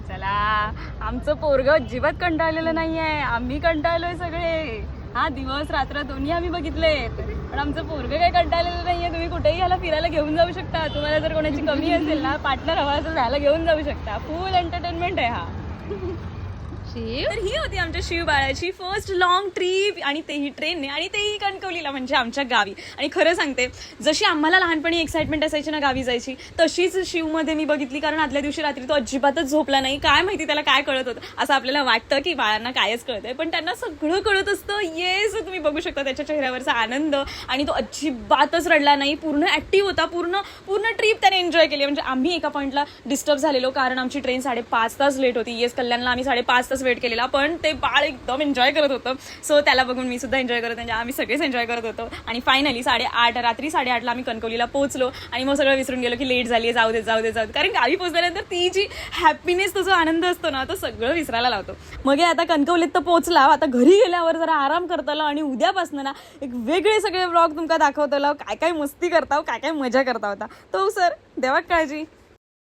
चला, आमचं पोरगं अजिबात कंटाळलेलं नाहीये, आम्ही कंटाळलोय सगळे. हा, दिवस रात्र दोन्ही आम्ही बघितलेत, पण आमचं पोरगं काही कंटाळलेलं नाहीये. तुम्ही कुठेही याला फिरायला घेऊन जाऊ शकता. तुम्हाला जर कोणाची कमी असेल ना, पार्टनर हवा असेल याला घेऊन जाऊ शकता. फुल एंटरटेनमेंट आहे हा. तर ही होती आमच्या शिव बाळाची फर्स्ट लॉंग ट्रिप, आणि तेही ट्रेनने, आणि तेही कणकवलीला, म्हणजे आमच्या गावी. आणि खरं सांगते, जशी आम्हाला लहानपणी एक्साइटमेंट असायची ना गावी जायची, तशीच शिवमध्ये मी बघितली. कारण आदल्या दिवशी रात्री तो अजिबातच झोपला नाही. काय माहिती त्याला काय कळत होतं. असं आपल्याला वाटतं की बाळांना कायच कळतंय, पण त्यांना सगळं कळत असतं. येस, तुम्ही बघू शकता त्याच्या चेहऱ्यावरचा आनंद. आणि तो अजिबातच रडला नाही, पूर्ण ऍक्टिव्ह होता. पूर्ण ट्रिप त्याने एन्जॉय केली. म्हणजे आम्ही एका पॉईंटला डिस्टर्ब झालेलो, कारण आमची ट्रेन 5.5 तास लेट होती. येस, कल्याणला आम्ही 5.5 तास वेट केलेला, पण ते बाळ एकदम एन्जॉय करत होतं. सो त्याला बघून मी सुद्धा एन्जॉय करत, म्हणजे आम्ही सगळेच एन्जॉय करत होतो. आणि फायनली रात्री 8:30ला आम्ही कणकवलीला पोहोचलो. आणि मग सगळं विसरून गेलो की लेट झाली, जाऊ दे. कारण गावी पोहोचल्यानंतर ती जी हॅपीनेस, तो जो आनंद असतो ना, तो सगळं विसरायला लावतो. मग आता कणकवलीत तर पोहोचला. आता घरी गेल्यावर जरा आराम करताला, आणि उद्यापासून ना एक वेगळे सगळे व्लॉग तुमका दाखवताला, काय काय मस्ती करता, काय काय मजा करता होता. तो सर देवा काळजी.